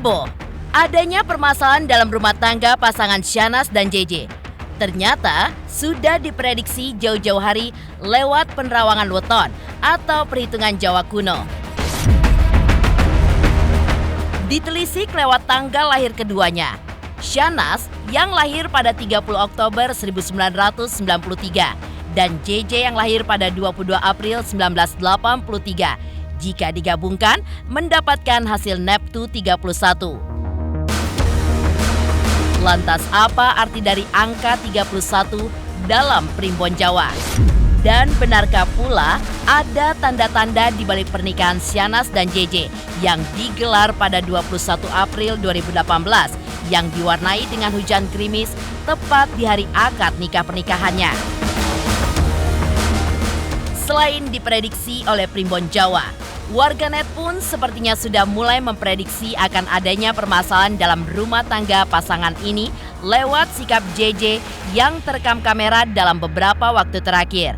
Heboh, adanya permasalahan dalam rumah tangga pasangan Syahnaz dan JJ. Ternyata sudah diprediksi jauh-jauh hari lewat penerawangan weton atau perhitungan Jawa kuno. Ditelisik lewat tanggal lahir keduanya. Syahnaz yang lahir pada 30 Oktober 1993 dan JJ yang lahir pada 22 April 1983. Jika digabungkan, mendapatkan hasil Neptu 31. Lantas apa arti dari angka 31 dalam primbon Jawa? Dan benarkah pula ada tanda-tanda di balik pernikahan Syahnaz dan JJ yang digelar pada 21 April 2018 yang diwarnai dengan hujan gerimis tepat di hari akad nikah pernikahannya? Selain diprediksi oleh primbon Jawa, warganet pun sepertinya sudah mulai memprediksi akan adanya permasalahan dalam rumah tangga pasangan ini lewat sikap JJ yang terekam kamera dalam beberapa waktu terakhir.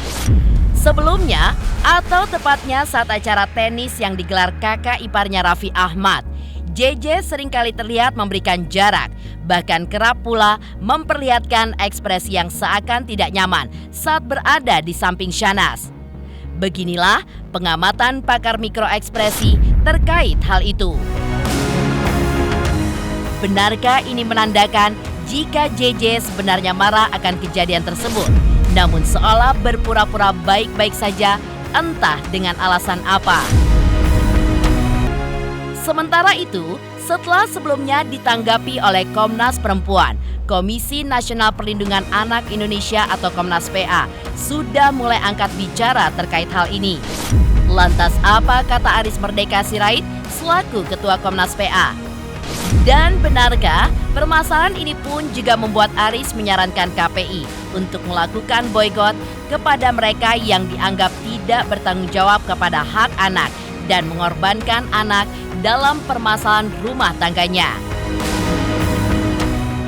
Sebelumnya, atau tepatnya saat acara tenis yang digelar kakak iparnya Raffi Ahmad, JJ seringkali terlihat memberikan jarak, bahkan kerap pula memperlihatkan ekspresi yang seakan tidak nyaman saat berada di samping Syahnaz. Beginilah pengamatan pakar mikroekspresi terkait hal itu. Benarkah ini menandakan jika JJ sebenarnya marah akan kejadian tersebut, namun seolah berpura-pura baik-baik saja, entah dengan alasan apa? Sementara itu, setelah sebelumnya ditanggapi oleh Komnas Perempuan, Komisi Nasional Perlindungan Anak Indonesia atau Komnas PA sudah mulai angkat bicara terkait hal ini. Lantas apa kata Aris Merdeka Sirait selaku Ketua Komnas PA? Dan benarkah permasalahan ini pun juga membuat Aris menyarankan KPI untuk melakukan boikot kepada mereka yang dianggap tidak bertanggung jawab kepada hak anak dan mengorbankan anak dalam permasalahan rumah tangganya?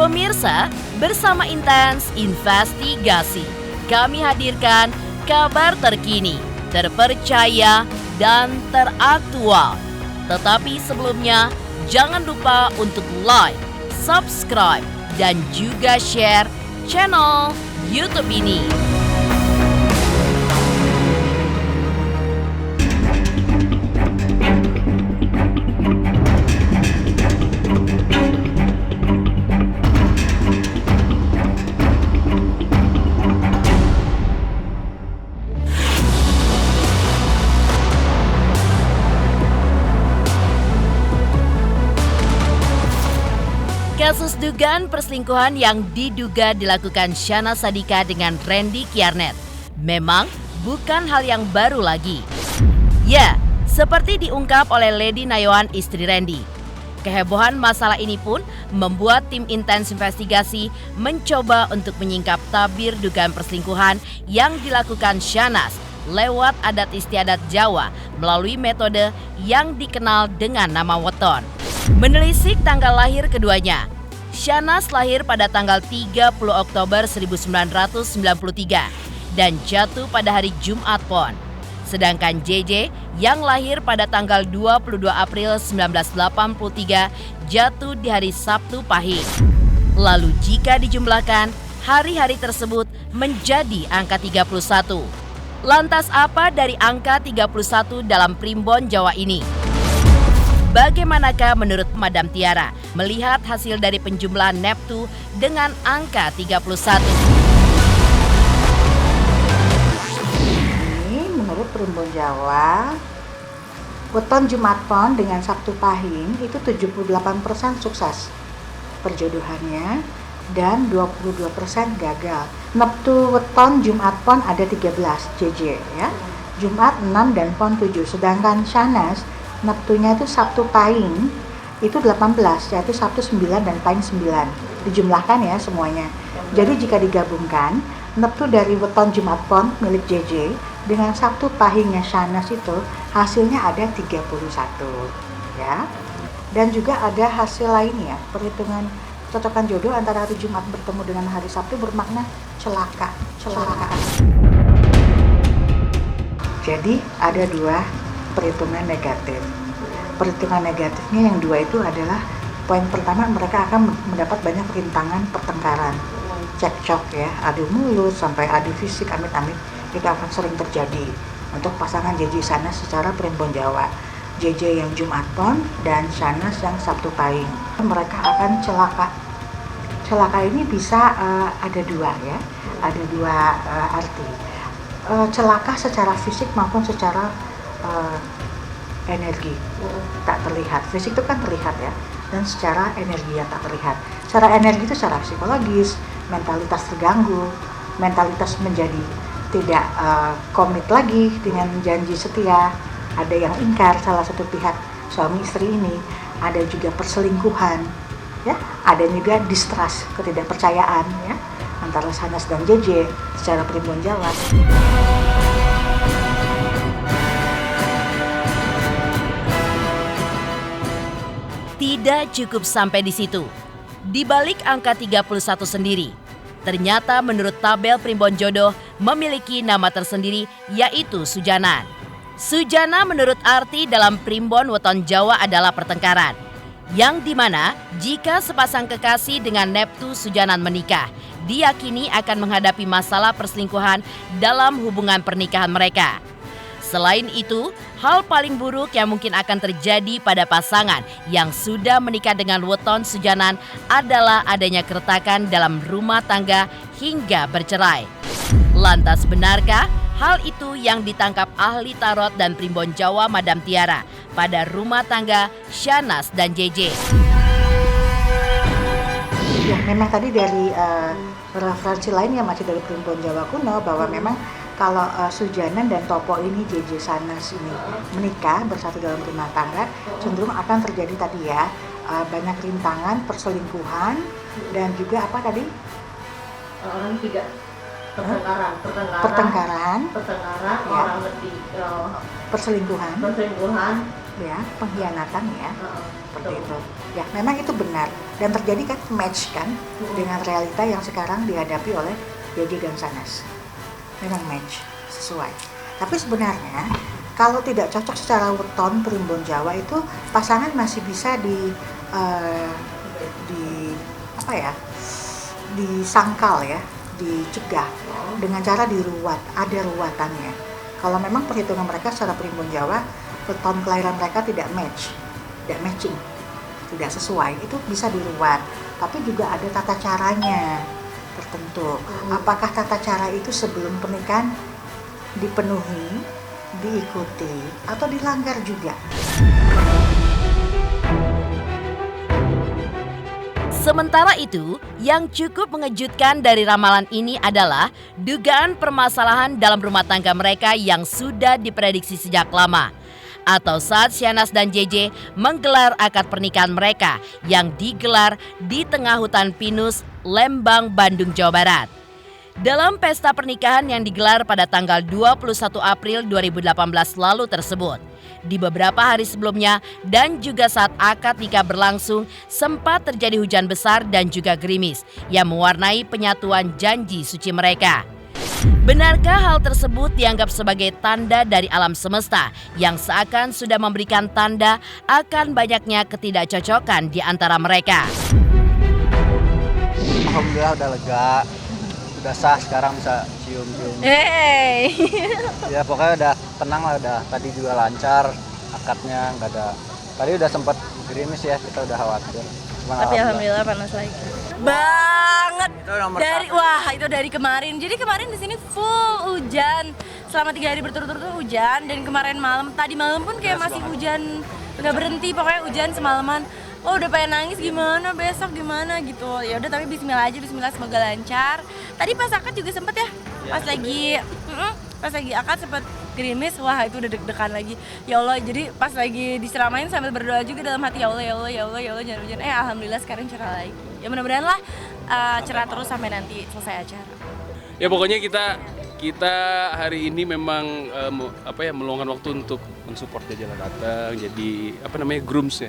Pemirsa, bersama Intens Investigasi, kami hadirkan kabar terkini, terpercaya, dan teraktual. Tetapi sebelumnya, jangan lupa untuk like, subscribe, dan juga share channel YouTube ini. Kasus dugaan perselingkuhan yang diduga dilakukan Syahnaz Sadiqah dengan Randy Kiyarnet memang bukan hal yang baru lagi. Ya, seperti diungkap oleh Lady Nayawan istri Randy. Kehebohan masalah ini pun membuat tim Intens Investigasi mencoba untuk menyingkap tabir dugaan perselingkuhan yang dilakukan Syahnaz lewat adat istiadat Jawa melalui metode yang dikenal dengan nama weton. Menelisik tanggal lahir keduanya, Syahnaz lahir pada tanggal 30 Oktober 1993 dan jatuh pada hari Jumat Pon. Sedangkan JJ yang lahir pada tanggal 22 April 1983 jatuh di hari Sabtu Pahing. Lalu jika dijumlahkan, hari-hari tersebut menjadi angka 31. Lantas apa dari angka 31 dalam primbon Jawa ini? Bagaimanakah menurut Madam Tiara melihat hasil dari penjumlahan Neptu dengan angka 31? Ini menurut primbon Jawa, weton Jumat Pon dengan Sabtu Pahing itu 78% sukses perjodohannya dan 22% gagal. Neptu weton Jumat Pon ada 13 JJ ya. Jumat 6 dan Pon 7. Sedangkan Syahnaz Neptunya itu Sabtu Pahing itu 18, yaitu Sabtu 9 dan Pahing 9. Dijumlahkan ya semuanya. Jadi jika digabungkan, Neptu dari weton Jumat Pon milik JJ dengan Sabtu Pahingnya Syahnaz itu hasilnya ada 31 ya. Dan juga ada hasil lainnya, perhitungan cocokan jodoh antara hari Jumat bertemu dengan hari Sabtu bermakna celakaan. Jadi ada dua perhitungan negatif. Perhitungan negatifnya yang dua itu adalah Poin pertama, mereka akan mendapat banyak rintangan pertengkaran, cekcok ya, adu mulut sampai adu fisik, amit-amit itu akan sering terjadi untuk pasangan JJ Shahnaz secara Primbon Jawa. JJ yang Jumat Pon dan Shahnaz yang Sabtu Pahing. Mereka akan celaka. Celaka ini bisa ada dua ya, ada dua arti. Celaka secara fisik maupun secara energi tak terlihat. Fisik itu kan terlihat ya, dan secara energi yang tak terlihat. Secara energi itu secara psikologis, mentalitas terganggu, mentalitas menjadi tidak komit lagi dengan janji setia. Ada yang ingkar salah satu pihak suami istri ini, ada juga perselingkuhan, ya, ada juga distrust, ketidakpercayaan ya antara Shahnaz dan JJ secara Primbon Jawa. Tidak cukup sampai di situ. Di balik angka 31 sendiri, ternyata menurut tabel Primbon Jodoh memiliki nama tersendiri, yaitu Sujanan. Sujana menurut arti dalam Primbon Weton Jawa adalah pertengkaran, yang dimana jika sepasang kekasih dengan Neptu Sujanan menikah, diyakini akan menghadapi masalah perselingkuhan dalam hubungan pernikahan mereka. Selain itu, hal paling buruk yang mungkin akan terjadi pada pasangan yang sudah menikah dengan weton Sujanan adalah adanya keretakan dalam rumah tangga hingga bercerai. Lantas benarkah hal itu yang ditangkap ahli tarot dan Primbon Jawa Madam Tiara pada rumah tangga Shahnaz dan JJ? Ya, memang tadi dari referensi lain yang masih dari Primbon Jawa kuno bahwa memang kalau Sujanan dan Topo ini, JJ Shahnaz ini menikah bersatu dalam rumah tangga, cenderung akan terjadi tadi ya, banyak rintangan, perselingkuhan, dan juga apa tadi? Orang tidak pertengkaran, ya. Orang lebih perselingkuhan, ya, pengkhianatan ya, seperti itu. Ya, memang itu benar dan terjadi kan match kan dengan realita yang sekarang dihadapi oleh JJ dan Shahnaz. Memang match, sesuai. Tapi sebenarnya kalau tidak cocok secara weton Primbon Jawa itu pasangan masih bisa disangkal ya, dicegah dengan cara diruat, ada ruatannya. Kalau memang perhitungan mereka secara Primbon Jawa, weton kelahiran mereka tidak match, tidak matching, tidak sesuai, itu bisa diruat. Tapi juga ada tata caranya tertentu. Apakah tata cara itu sebelum pernikahan dipenuhi, diikuti, atau dilanggar juga? Sementara itu, yang cukup mengejutkan dari ramalan ini adalah dugaan permasalahan dalam rumah tangga mereka yang sudah diprediksi sejak lama. Atau saat Shahnaz dan JJ menggelar akad pernikahan mereka yang digelar di tengah hutan pinus, Lembang, Bandung, Jawa Barat. Dalam pesta pernikahan yang digelar pada tanggal 21 April 2018 lalu tersebut, di beberapa hari sebelumnya dan juga saat akad nikah berlangsung sempat terjadi hujan besar dan juga gerimis yang mewarnai penyatuan janji suci mereka. Benarkah hal tersebut dianggap sebagai tanda dari alam semesta yang seakan sudah memberikan tanda akan banyaknya ketidakcocokan di antara mereka? Alhamdulillah udah lega, udah sah, sekarang bisa cium-cium. Hey. Ya pokoknya udah tenang lah, udah tadi juga lancar, akadnya nggak ada. Tadi udah sempat gerimis ya, kita udah khawatir. Tapi alhamdulillah panas lagi. Banget. Itu dari kemarin. Jadi kemarin di sini full hujan. Selama 3 hari berturut-turut hujan, dan kemarin malam, tadi malam pun kayak masih hujan, nggak berhenti, pokoknya hujan semalaman. Oh udah pengen nangis, gimana besok gimana gitu. Ya udah, tapi bismillah aja, bismillah, semoga lancar. Tadi pas akad juga sempet ya, pas lagi akad sempet gerimis, wah itu udah deg-degan lagi. Ya Allah, jadi pas lagi diseramain sambil berdoa juga dalam hati, ya Allah, ya Allah, ya Allah, ya Allah, jangan hujan. Alhamdulillah sekarang cerah lagi. Ya mudah-mudahan lah cerah terus sampai nanti selesai acara. Ya pokoknya kita hari ini memang meluangkan waktu untuk mensupport Jalan datang, jadi grooms ya.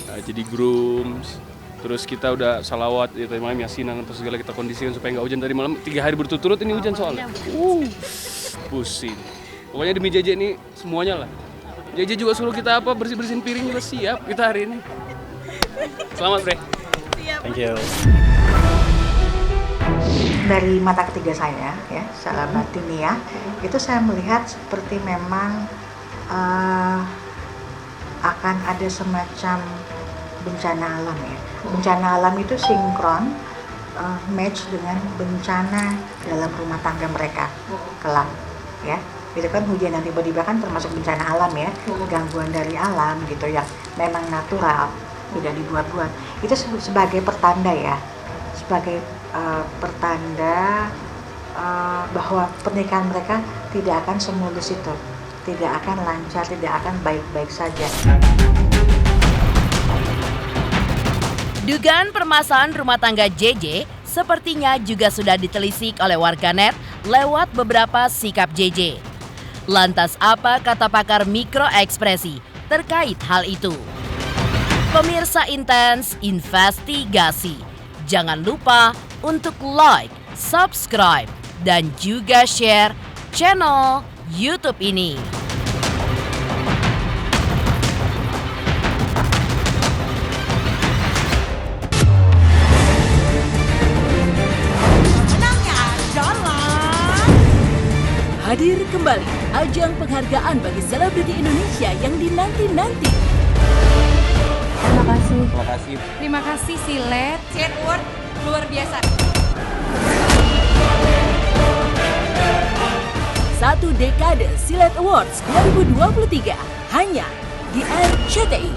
Jadi grooms, terus kita udah salawat, ya tadi malam yasinan, terus segala kita kondisikan supaya nggak hujan. Dari malam 3 hari berturut-turut ini hujan soalnya. Pusing. Pokoknya demi JJ ini semuanya lah. JJ juga suruh kita bersihin piring juga siap kita hari ini. Selamat, Bre. Thank you. Dari mata ketiga saya, ya, secara batin ya, itu saya melihat seperti memang akan ada semacam bencana alam ya. Bencana alam itu sinkron match dengan bencana dalam rumah tangga mereka kelak, ya. Itu kan hujan yang tiba-tiba kan termasuk bencana alam ya, gangguan dari alam gitu yang memang natural, tidak dibuat-buat. Itu sebagai pertanda ya, sebagai pertanda bahwa pernikahan mereka tidak akan semulus itu, tidak akan lancar, tidak akan baik-baik saja. Dugaan permasalahan rumah tangga JJ sepertinya juga sudah ditelisik oleh warganet lewat beberapa sikap JJ. Lantas apa kata pakar mikroekspresi terkait hal itu? Pemirsa Intens investigasi. Jangan lupa untuk like, subscribe, dan juga share channel YouTube ini. Hadir kembali ajang penghargaan bagi selebriti Indonesia yang dinanti-nanti. Terima kasih. Terima kasih. Terima kasih Silet. Silet Award luar biasa. Satu dekade Silet Awards 2023 hanya di RCTI.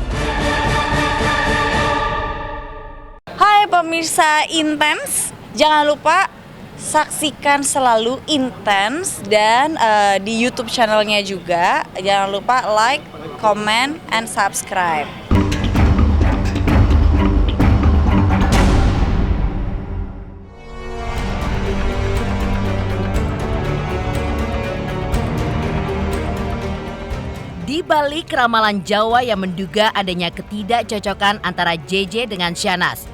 Hai pemirsa Intens, jangan lupa saksikan selalu Intens dan di YouTube channelnya juga. Jangan lupa like, comment, and subscribe. Di balik ramalan Jawa yang menduga adanya ketidakcocokan antara JJ dengan Syahnas.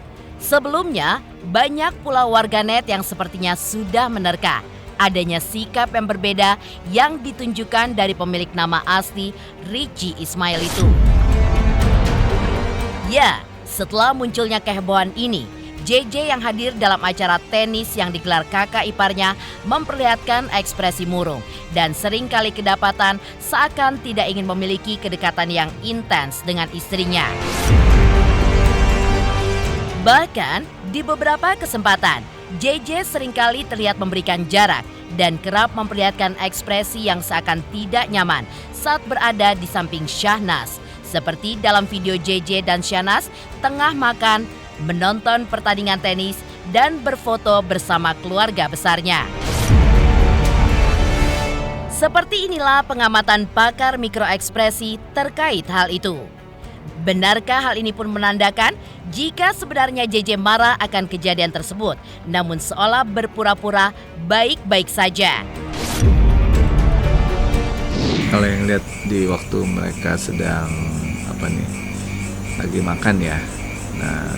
Sebelumnya, banyak pula warganet yang sepertinya sudah menerka adanya sikap yang berbeda yang ditunjukkan dari pemilik nama asli Richie Ismail itu. Ya, setelah munculnya kehebohan ini, JJ yang hadir dalam acara tenis yang digelar kakak iparnya memperlihatkan ekspresi murung dan seringkali kedapatan seakan tidak ingin memiliki kedekatan yang intens dengan istrinya. Bahkan, di beberapa kesempatan, JJ seringkali terlihat memberikan jarak dan kerap memperlihatkan ekspresi yang seakan tidak nyaman saat berada di samping Syahnas. Seperti dalam video JJ dan Syahnas tengah makan, menonton pertandingan tenis, dan berfoto bersama keluarga besarnya. Seperti inilah pengamatan pakar mikroekspresi terkait hal itu. Benarkah hal ini pun menandakan jika sebenarnya JJ marah akan kejadian tersebut, namun seolah berpura-pura baik-baik saja? Kalau yang lihat di waktu mereka sedang lagi makan ya, nah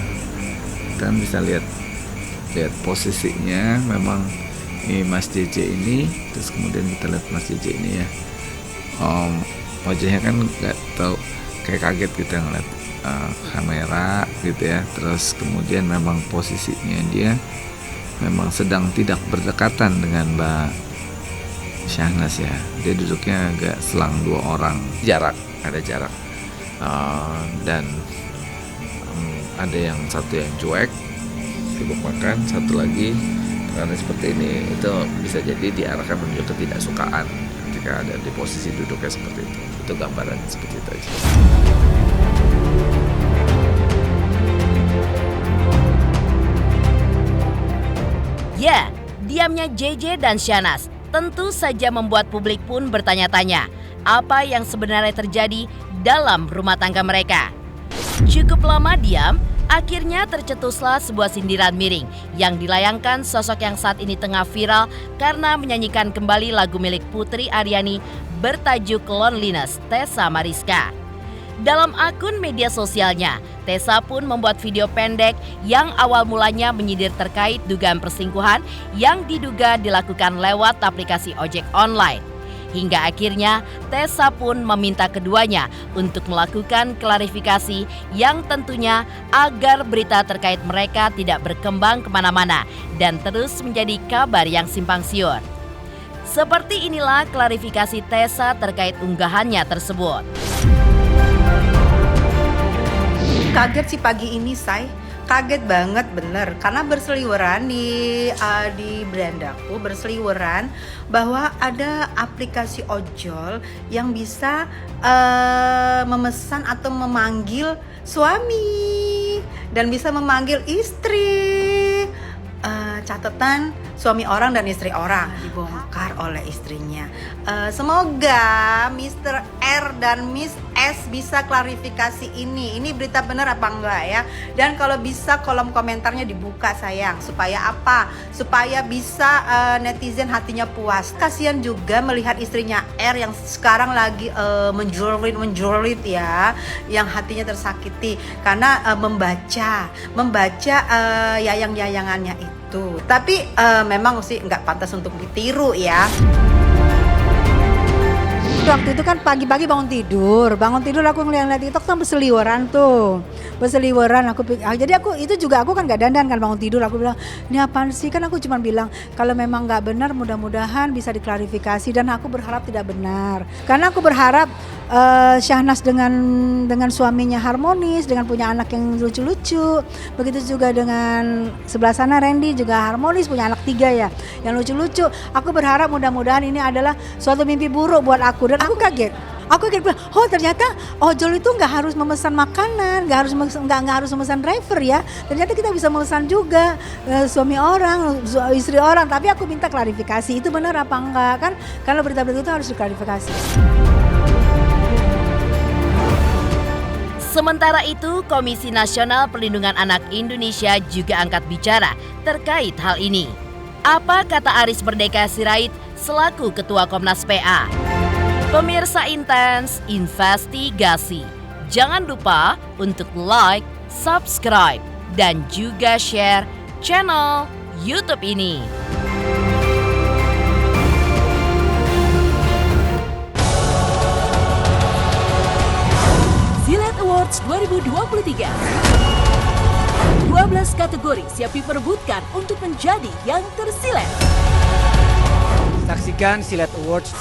kita bisa lihat posisinya memang ini Mas JJ ini, terus kemudian kita lihat Mas JJ ini ya, wajahnya kan nggak tahu, kayak kaget kita ngeliat kamera gitu ya. Terus kemudian memang posisinya dia memang sedang tidak berdekatan dengan Mbak Syahnas ya. Dia duduknya agak selang dua orang, ada jarak, dan ada yang satu yang cuek sibuk makan, satu lagi karena seperti ini. Itu bisa jadi diarahkan menuju ketidaksukaan ketika ada di posisi duduknya seperti itu. Itu gambaran seperti itu aja. Ya, diamnya JJ dan Syahnas tentu saja membuat publik pun bertanya-tanya apa yang sebenarnya terjadi dalam rumah tangga mereka. Cukup lama diam, akhirnya tercetuslah sebuah sindiran miring yang dilayangkan sosok yang saat ini tengah viral karena menyanyikan kembali lagu milik Putri Aryani bertajuk Loneliness, Tessa Mariska. Dalam akun media sosialnya, Tessa pun membuat video pendek yang awal mulanya menyindir terkait dugaan perselingkuhan yang diduga dilakukan lewat aplikasi ojek online. Hingga akhirnya Tessa pun meminta keduanya untuk melakukan klarifikasi yang tentunya agar berita terkait mereka tidak berkembang kemana-mana dan terus menjadi kabar yang simpang siur. Seperti inilah klarifikasi Tessa terkait unggahannya tersebut. Kaget sih pagi ini, Say. Kaget banget bener, karena berseliweran di berandaku, berseliweran bahwa ada aplikasi ojol yang bisa memesan atau memanggil suami dan bisa memanggil istri. Catatan suami orang dan istri orang dibongkar oleh istrinya. Semoga Mr. R dan Miss S bisa klarifikasi ini. Ini berita benar apa enggak ya? Dan kalau bisa kolom komentarnya dibuka sayang. Supaya apa? Supaya bisa netizen hatinya puas. Kasihan juga melihat istrinya R yang sekarang lagi menjurit ya, yang hatinya tersakiti karena membaca yayang-yayangannya itu. Tapi memang sih nggak pantas untuk ditiru ya. Waktu itu kan pagi-pagi bangun tidur aku ngeliat TikTok tuh berseliweran aku pikir, jadi aku kan nggak dandan kan, bangun tidur aku bilang ini apaan sih, kan aku cuma bilang kalau memang nggak benar mudah-mudahan bisa diklarifikasi, dan aku berharap tidak benar karena aku berharap Syahnas dengan suaminya harmonis, dengan punya anak yang lucu-lucu, begitu juga dengan sebelah sana Randy juga harmonis, punya anak 3 ya yang lucu-lucu. Aku berharap mudah-mudahan ini adalah suatu mimpi buruk buat aku, dan aku kaget bilang, oh ternyata ojol itu nggak harus memesan makanan, nggak harus memesan driver ya, ternyata kita bisa memesan juga suami orang, istri orang. Tapi aku minta klarifikasi, itu benar apa enggak, kan kalau berita-berita itu harus diklarifikasi. Sementara itu, Komisi Nasional Perlindungan Anak Indonesia juga angkat bicara terkait hal ini. Apa kata Aris Merdeka Sirait selaku Ketua Komnas PA? Pemirsa Intens Investigasi, jangan lupa untuk like, subscribe, dan juga share channel YouTube ini. Silet Awards 2023. 12 kategori siap diperebutkan untuk menjadi yang tersilet. Saksikan Silet Awards.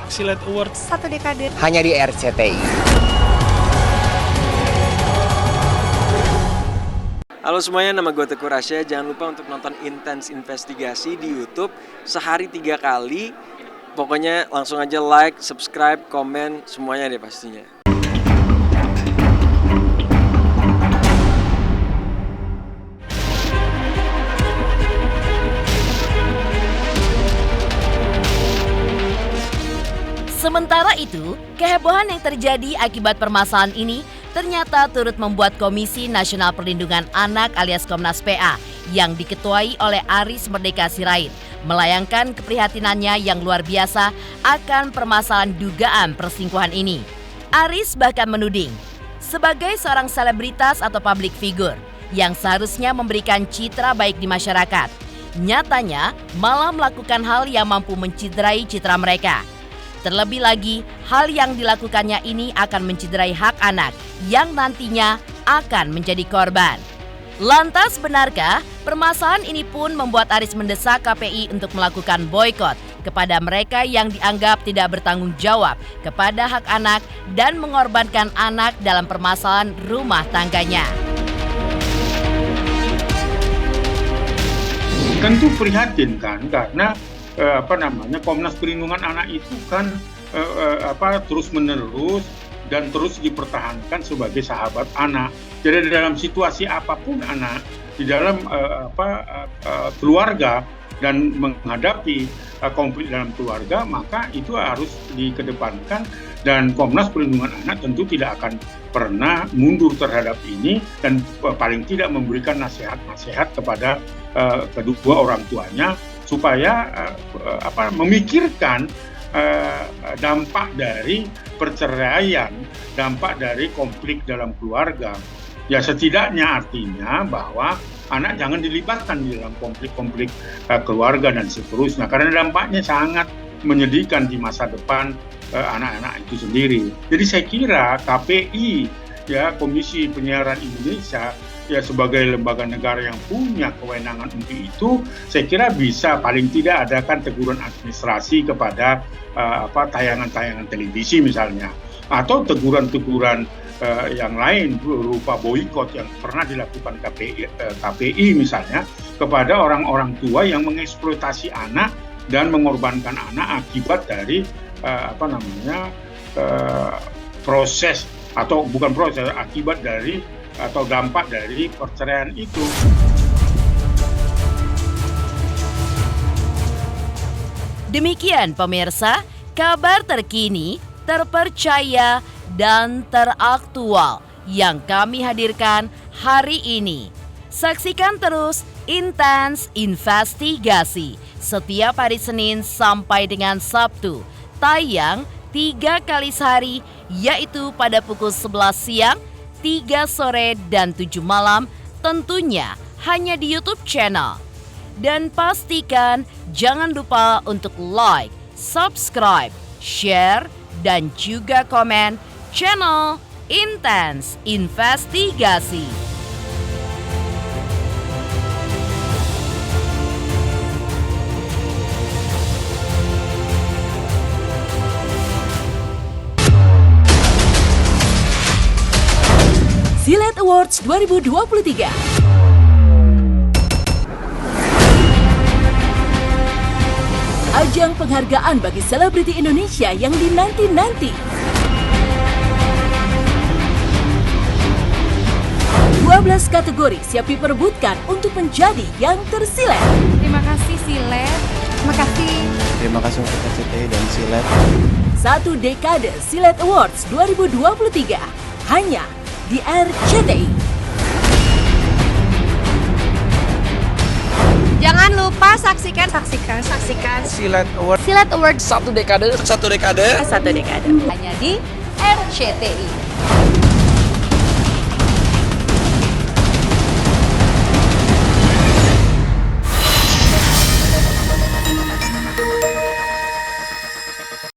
Silet Awards 1 dekade Hanya di RCTI. Halo semuanya, nama gue Teguh Rasya. Jangan lupa untuk nonton Intens Investigasi di YouTube sehari 3 kali. Pokoknya langsung aja like, subscribe, komen, semuanya deh pastinya. Sementara itu, kehebohan yang terjadi akibat permasalahan ini ternyata turut membuat Komisi Nasional Perlindungan Anak alias Komnas PA yang diketuai oleh Aris Merdeka Sirait melayangkan keprihatinannya yang luar biasa akan permasalahan dugaan perselingkuhan ini. Aris bahkan menuding, sebagai seorang selebritas atau public figure yang seharusnya memberikan citra baik di masyarakat, nyatanya malah melakukan hal yang mampu menciderai citra mereka. Terlebih lagi, hal yang dilakukannya ini akan menciderai hak anak yang nantinya akan menjadi korban. Lantas benarkah permasalahan ini pun membuat Aris mendesak KPI untuk melakukan boikot kepada mereka yang dianggap tidak bertanggung jawab kepada hak anak dan mengorbankan anak dalam permasalahan rumah tangganya? Tentu prihatin kan, karena Komnas Perlindungan Anak itu kan terus menerus dan terus dipertahankan sebagai sahabat anak. Jadi dalam situasi apapun anak di dalam keluarga dan menghadapi konflik dalam keluarga, maka itu harus dikedepankan, dan Komnas Perlindungan Anak tentu tidak akan pernah mundur terhadap ini, dan paling tidak memberikan nasihat-nasihat kepada kedua orang tuanya supaya memikirkan dampak dari perceraian, dampak dari konflik dalam keluarga. Ya setidaknya artinya bahwa anak jangan dilibatkan di dalam konflik-konflik keluarga dan seterusnya, karena dampaknya sangat menyedihkan di masa depan anak-anak itu sendiri. Jadi saya kira KPI, ya, Komisi Penyiaran Indonesia, ya, sebagai lembaga negara yang punya kewenangan untuk itu, saya kira bisa paling tidak adakan teguran administrasi kepada tayangan-tayangan televisi misalnya, atau teguran-teguran yang lain berupa boikot yang pernah dilakukan KPI misalnya kepada orang-orang tua yang mengeksploitasi anak dan mengorbankan anak akibat dari proses atau bukan proses, akibat dari atau dampak dari perceraian itu. Demikian pemirsa, kabar terkini, terpercaya, dan teraktual yang kami hadirkan hari ini. Saksikan terus Intens Investigasi setiap hari Senin sampai dengan Sabtu, tayang 3 kali sehari, yaitu pada pukul 11 siang, 3 sore, dan 7 malam, tentunya hanya di YouTube channel. Dan pastikan jangan lupa untuk like, subscribe, share, dan juga komen channel Intens Investigasi. Silet Awards 2023. Ajang penghargaan bagi selebriti Indonesia yang dinanti-nanti. 12 kategori siap diperebutkan untuk menjadi yang tersilet. Terima kasih Silet. Terima kasih. Terima kasih untuk RCTI dan Silet. 1 dekade Silet Awards 2023 hanya di RCTI. Jangan lupa saksikan Silet Award. Silet Awards 1 dekade. hanya di RCTI.